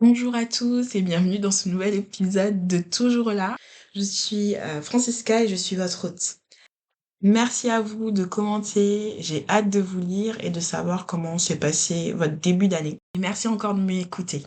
Bonjour à tous et bienvenue dans ce nouvel épisode de Toujours là. Je suis Francisca et je suis votre hôte. Merci à vous de commenter, j'ai hâte de vous lire et de savoir comment s'est passé votre début d'année. Et merci encore de m'écouter.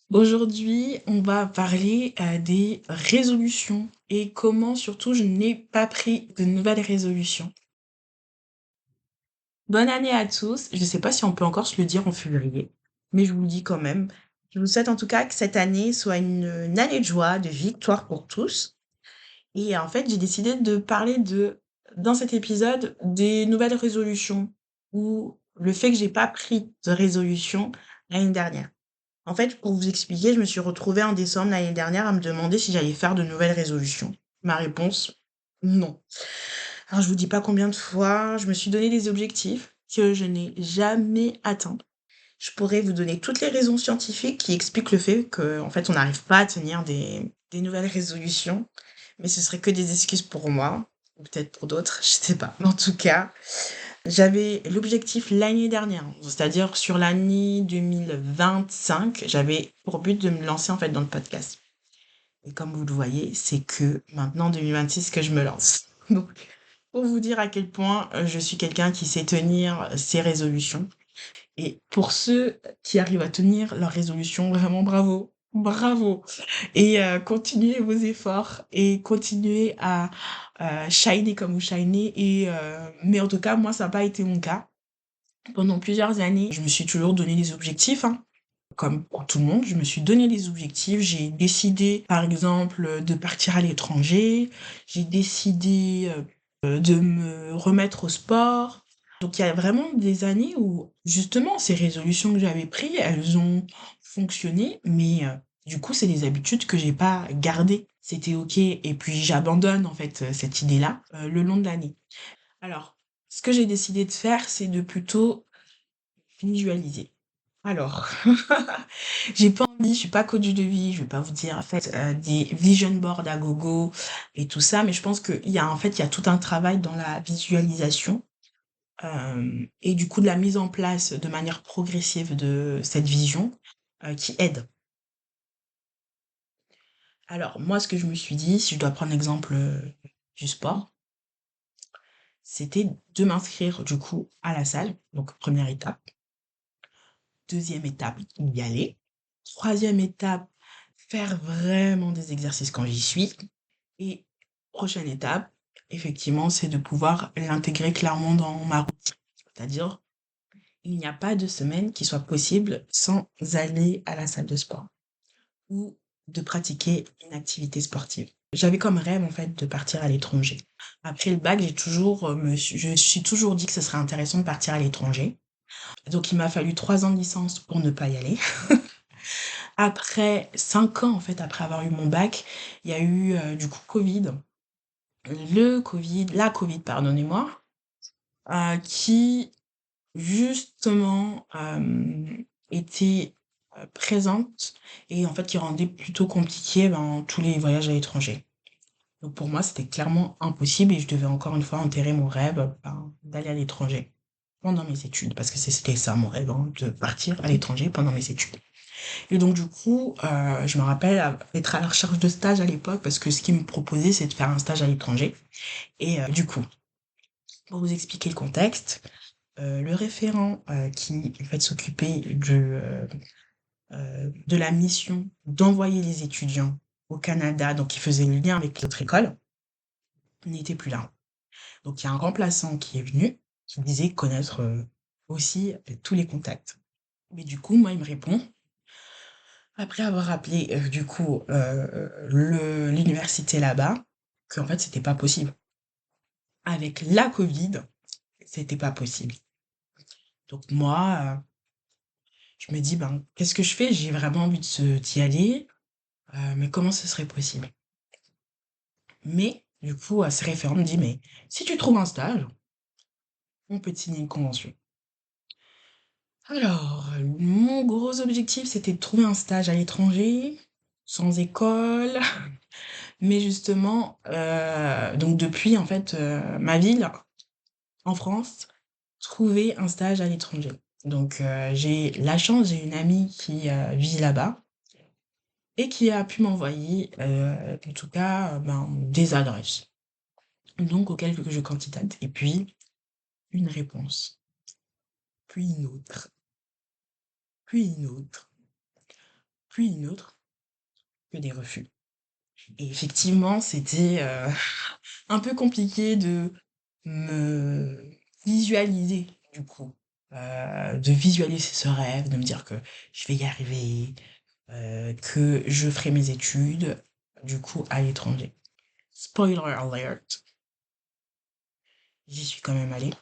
Aujourd'hui, on va parler des résolutions et comment surtout je n'ai pas pris de nouvelles résolutions. Bonne année à tous. Je ne sais pas si on peut encore se le dire en février, mais je vous le dis quand même. Je vous souhaite en tout cas que cette année soit une année de joie, de victoire pour tous. Et en fait, j'ai décidé de parler dans cet épisode, des nouvelles résolutions ou le fait que j'ai pas pris de résolution l'année dernière. En fait, pour vous expliquer, je me suis retrouvée en décembre l'année dernière à me demander si j'allais faire de nouvelles résolutions. Ma réponse, non. Alors, je vous dis pas combien de fois je me suis donné des objectifs que je n'ai jamais atteints. Je pourrais vous donner toutes les raisons scientifiques qui expliquent le fait qu'en fait, on n'arrive pas à tenir des nouvelles résolutions, mais ce serait que des excuses pour moi, ou peut-être pour d'autres, je sais pas. Mais en tout cas, j'avais l'objectif l'année dernière, c'est-à-dire sur l'année 2025, j'avais pour but de me lancer en fait dans le podcast. Et comme vous le voyez, c'est que maintenant 2026 que je me lance. Donc, pour vous dire à quel point je suis quelqu'un qui sait tenir ses résolutions. Et pour ceux qui arrivent à tenir leurs résolutions, vraiment bravo, bravo. Et continuez vos efforts et continuez à shiner comme vous shinez. Mais en tout cas, moi, ça n'a pas été mon cas. Pendant plusieurs années, je me suis toujours donné des objectifs, hein. Comme pour tout le monde, je me suis donné des objectifs. J'ai décidé, par exemple, de partir à l'étranger. J'ai décidé de me remettre au sport. Donc il y a vraiment des années où, justement, ces résolutions que j'avais prises, elles ont fonctionné, mais du coup, c'est des habitudes que j'ai pas gardées. C'était OK, et puis j'abandonne, en fait, cette idée-là, le long de l'année. Alors, ce que j'ai décidé de faire, c'est de plutôt visualiser. Alors, j'ai pas envie, je suis pas coach de vie, je vais pas vous dire en fait des vision boards à gogo et tout ça, mais je pense qu'il y a tout un travail dans la visualisation et du coup de la mise en place de manière progressive de cette vision qui aide. Alors moi, ce que je me suis dit, si je dois prendre l'exemple du sport, c'était de m'inscrire du coup à la salle, donc première étape. Deuxième étape, y aller. Troisième étape, faire vraiment des exercices quand j'y suis. Et prochaine étape, effectivement, c'est de pouvoir l'intégrer clairement dans ma routine. C'est-à-dire, il n'y a pas de semaine qui soit possible sans aller à la salle de sport ou de pratiquer une activité sportive. J'avais comme rêve, en fait, de partir à l'étranger. Après le bac, je me suis toujours dit que ce serait intéressant de partir à l'étranger. Donc, il m'a fallu 3 ans de licence pour ne pas y aller. Après 5 ans, en fait, après avoir eu mon bac, il y a eu du coup Covid. La Covid, pardonnez-moi, qui justement était présente et en fait qui rendait plutôt compliqué tous les voyages à l'étranger. Donc pour moi, c'était clairement impossible et je devais encore une fois enterrer mon rêve d'aller à l'étranger pendant mes études, parce que c'était ça mon rêve, hein, de partir à l'étranger pendant mes études. Et donc du coup, je me rappelle être à la recherche de stage à l'époque, parce que ce qu'ils me proposaient, c'est de faire un stage à l'étranger. Et du coup, pour vous expliquer le contexte, le référent qui en fait s'occupait de la mission d'envoyer les étudiants au Canada, donc qui faisait le lien avec l'autre école, n'était plus là. Donc il y a un remplaçant qui est venu, qui disait connaître aussi tous les contacts. Mais du coup, moi, il me répond, après avoir appelé du coup l'université là-bas, qu'en fait c'était pas possible. Avec la Covid, c'était pas possible. Donc moi, je me dis ben qu'est-ce que je fais? J'ai vraiment envie d'y aller, mais comment ce serait possible? Mais du coup, ce référent me dit mais si tu trouves un stage, on peut te signer une convention. Alors, mon gros objectif, c'était de trouver un stage à l'étranger, sans école. Mais justement, donc depuis en fait, ma ville, en France, trouver un stage à l'étranger. Donc j'ai la chance, j'ai une amie qui vit là-bas et qui a pu m'envoyer, en tout cas, ben, des adresses, donc auxquelles que je candidate et puis une réponse, puis une autre, puis une autre, puis une autre, que des refus et effectivement, c'était, un peu compliqué de me visualiser du coup, de visualiser ce rêve, de me dire que je vais y arriver, que je ferai mes études, du coup, à l'étranger. Spoiler alert, j'y suis quand même allée.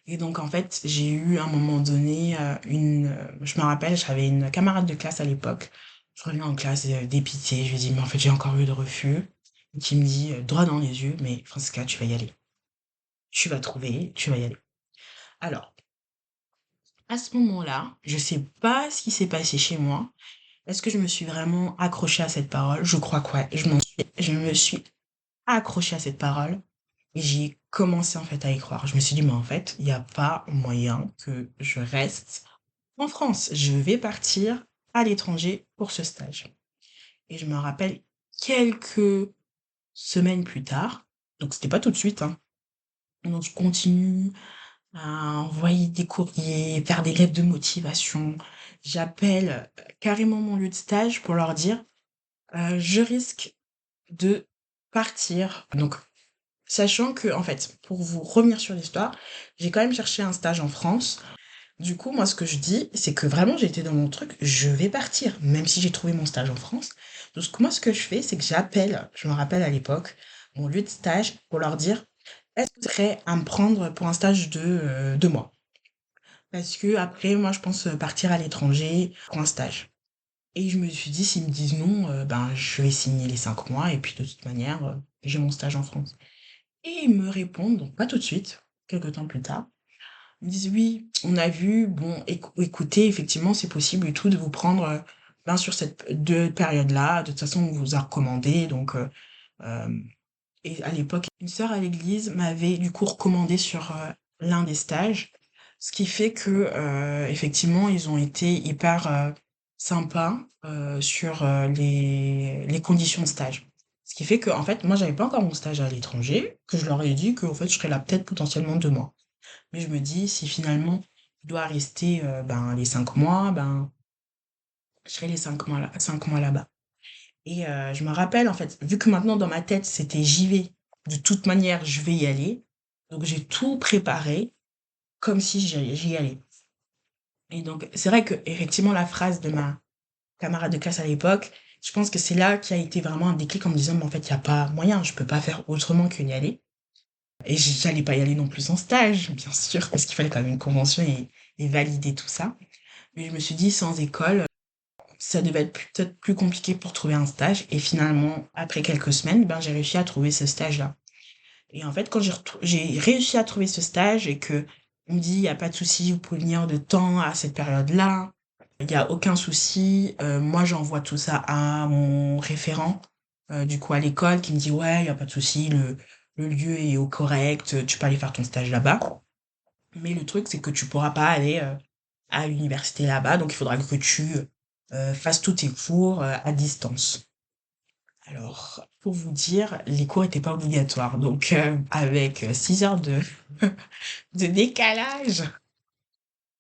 Et donc, en fait, j'ai eu à un moment donné, je me rappelle, j'avais une camarade de classe à l'époque. Je reviens en classe, dépitée. Je lui dis, mais en fait, j'ai encore eu de refus. Qui me dit, droit dans les yeux, mais Francisca, tu vas y aller. Tu vas trouver, tu vas y aller. Alors, à ce moment-là, je sais pas ce qui s'est passé chez moi. Est-ce que je me suis vraiment accrochée à cette parole? Je crois que ouais. Je me suis accrochée à cette parole et j'ai commencé en fait à y croire. Je me suis dit, mais en fait, il n'y a pas moyen que je reste en France. Je vais partir à l'étranger pour ce stage. Et je me rappelle quelques semaines plus tard, donc c'était pas tout de suite, hein. Donc je continue à envoyer des courriers, faire des lettres de motivation. J'appelle carrément mon lieu de stage pour leur dire, je risque de partir. Donc, sachant que, en fait, pour vous revenir sur l'histoire, j'ai quand même cherché un stage en France. Du coup, moi, ce que je dis, c'est que vraiment, j'étais dans mon truc, je vais partir, même si j'ai trouvé mon stage en France. Donc, moi, ce que je fais, c'est que j'appelle, je me rappelle à l'époque, mon lieu de stage pour leur dire, est-ce que vous êtes prêts à me prendre pour un stage de 2 mois? Parce que après, moi, je pense partir à l'étranger pour un stage. Et je me suis dit, s'ils me disent non, ben, je vais signer les 5 mois et puis de toute manière, j'ai mon stage en France. Et ils me répondent, donc pas tout de suite, quelques temps plus tard. Ils me disent, oui, on a vu, bon, écoutez, effectivement, c'est possible et tout de vous prendre ben, sur cette période-là. De toute façon, on vous a recommandé. Donc, euh, et à l'époque, une sœur à l'église m'avait du coup recommandé sur l'un des stages, ce qui fait que effectivement, ils ont été hyper sympas sur les conditions de stage. Ce qui fait que, en fait, moi, j'avais pas encore mon stage à l'étranger, que je leur ai dit que, en fait, je serais là peut-être potentiellement 2 mois. Mais je me dis, si finalement, je dois rester ben, les 5 mois, ben, je serai les 5 mois, 5 mois là-bas. Et je me rappelle, en fait, vu que maintenant dans ma tête, c'était j'y vais, de toute manière, je vais y aller. Donc j'ai tout préparé comme si j'y allais. Et donc c'est vrai que effectivement la phrase de ma camarade de classe à l'époque, je pense que c'est là qui a été vraiment un déclic en me disant, mais en fait, il n'y a pas moyen, je peux pas faire autrement que d'y aller. Et j'allais pas y aller non plus en stage, bien sûr, parce qu'il fallait quand même une convention et valider tout ça. Mais je me suis dit, sans école, ça devait être peut-être plus compliqué pour trouver un stage. Et finalement, après quelques semaines, ben, j'ai réussi à trouver ce stage-là. Et en fait, quand j'ai réussi à trouver ce stage et que on me dit, il n'y a pas de souci, vous pouvez venir de temps à cette période-là, il n'y a aucun souci. Moi, j'envoie tout ça à mon référent, du coup, à l'école, qui me dit, ouais, il n'y a pas de souci, le lieu est au correct, tu peux aller faire ton stage là-bas. Mais le truc, c'est que tu pourras pas aller à l'université là-bas, donc il faudra que tu fasses tous tes cours à distance. Alors, pour vous dire, les cours étaient pas obligatoires, donc avec 6 heures de décalage,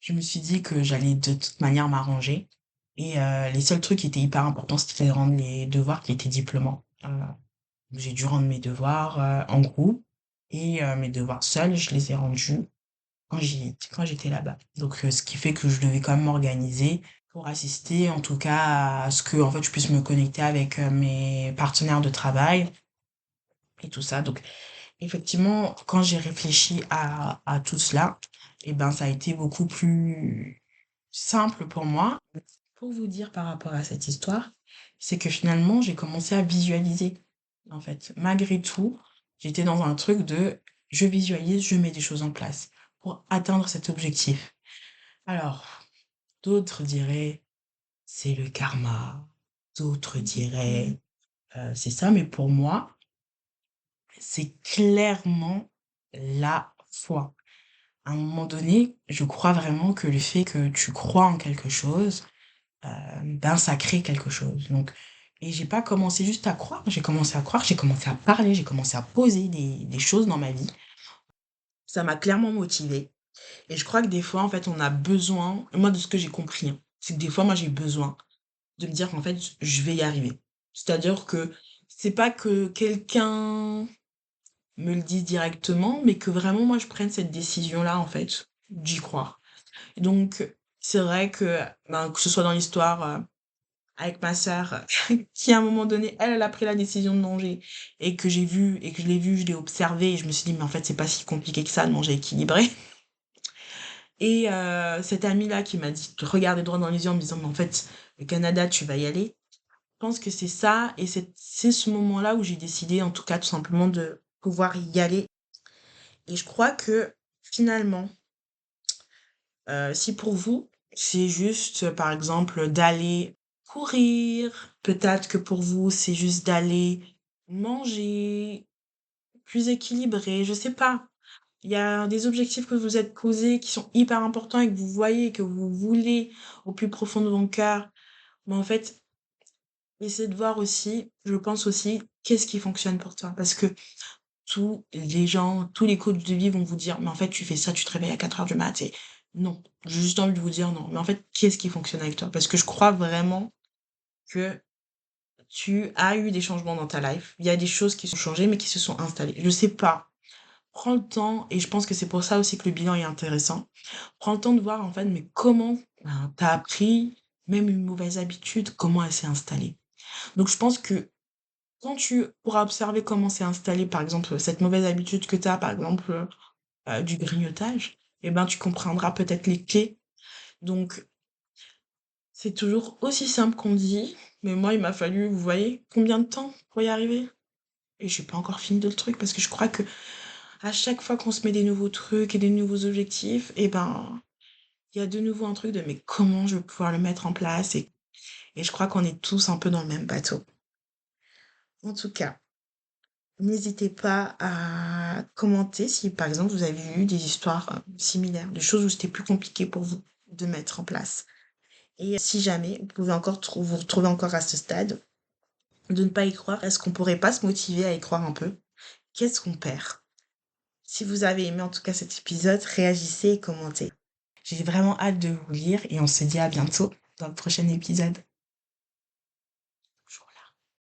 je me suis dit que j'allais de toute manière m'arranger. Et les seuls trucs qui étaient hyper importants, c'était de rendre les devoirs qui étaient diplômants. J'ai dû rendre mes devoirs en groupe et mes devoirs seuls, je les ai rendus quand j'étais là-bas. Donc, ce qui fait que je devais quand même m'organiser pour assister, en tout cas, à ce que, en fait, je puisse me connecter avec mes partenaires de travail et tout ça. Donc, effectivement, quand j'ai réfléchi à tout cela, eh ben, ça a été beaucoup plus simple pour moi. Pour vous dire par rapport à cette histoire, c'est que finalement, j'ai commencé à visualiser. En fait, malgré tout, j'étais dans un truc de je visualise, je mets des choses en place pour atteindre cet objectif. Alors, d'autres diraient c'est le karma, d'autres diraient c'est ça, mais pour moi, c'est clairement la foi. À un moment donné, je crois vraiment que le fait que tu crois en quelque chose, ça crée quelque chose. Donc, et j'ai pas commencé juste à croire, j'ai commencé à croire, j'ai commencé à parler, j'ai commencé à poser des choses dans ma vie. Ça m'a clairement motivée. Et je crois que des fois, en fait, on a besoin, moi, de ce que j'ai compris, hein, c'est que des fois, moi, j'ai besoin de me dire qu'en fait, je vais y arriver. C'est-à-dire que c'est pas que quelqu'un me le dise directement, mais que vraiment, moi, je prenne cette décision-là, en fait, d'y croire. Et donc, c'est vrai que, ben, que ce soit dans l'histoire, avec ma sœur, qui à un moment donné, elle a pris la décision de manger, et que j'ai vu, et que je l'ai vu, je l'ai observé, et je me suis dit, mais en fait, c'est pas si compliqué que ça de manger équilibré. Et cette amie-là qui m'a dit de regarder droit dans les yeux en me disant, mais en fait, le Canada, tu vas y aller. Je pense que c'est ça, et c'est ce moment-là où j'ai décidé, en tout cas, tout simplement, de pouvoir y aller. Et je crois que finalement, si pour vous, c'est juste, par exemple, d'aller courir, peut-être que pour vous, c'est juste d'aller manger plus équilibré, je sais pas. Il y a des objectifs que vous vous êtes posés qui sont hyper importants et que vous voyez, que vous voulez au plus profond de votre cœur. Mais en fait, essayez de voir aussi, je pense aussi, qu'est-ce qui fonctionne pour toi. Parce que tous les gens, tous les coachs de vie vont vous dire, mais en fait, tu fais ça, tu te réveilles à 4 heures du mat. Et non, j'ai juste envie de vous dire non. Mais en fait, qu'est-ce qui fonctionne avec toi? Parce que je crois vraiment que tu as eu des changements dans ta life. Il y a des choses qui sont changées, mais qui se sont installées. Je sais pas. Prends le temps, et je pense que c'est pour ça aussi que le bilan est intéressant. Prends le temps de voir, en fait, mais comment ben, t'as appris, même une mauvaise habitude, comment elle s'est installée. Donc, je pense que quand tu pourras observer comment s'est installée, par exemple, cette mauvaise habitude que tu as, par exemple, du grignotage, eh ben, tu comprendras peut-être les clés. Donc, c'est toujours aussi simple qu'on dit, mais moi, il m'a fallu, vous voyez, combien de temps pour y arriver? Et j'ai pas encore fini de le truc parce que je crois que à chaque fois qu'on se met des nouveaux trucs et des nouveaux objectifs, eh ben, il y a de nouveau un truc de mais comment je vais pouvoir le mettre en place? Et je crois qu'on est tous un peu dans le même bateau. En tout cas, n'hésitez pas à commenter si, par exemple, vous avez eu des histoires similaires, des choses où c'était plus compliqué pour vous de mettre en place. Et si jamais vous pouvez encore vous retrouver encore à ce stade, de ne pas y croire, est-ce qu'on pourrait pas se motiver à y croire un peu? Qu'est-ce qu'on perd? Si vous avez aimé en tout cas cet épisode, réagissez et commentez. J'ai vraiment hâte de vous lire et on se dit à bientôt dans le prochain épisode.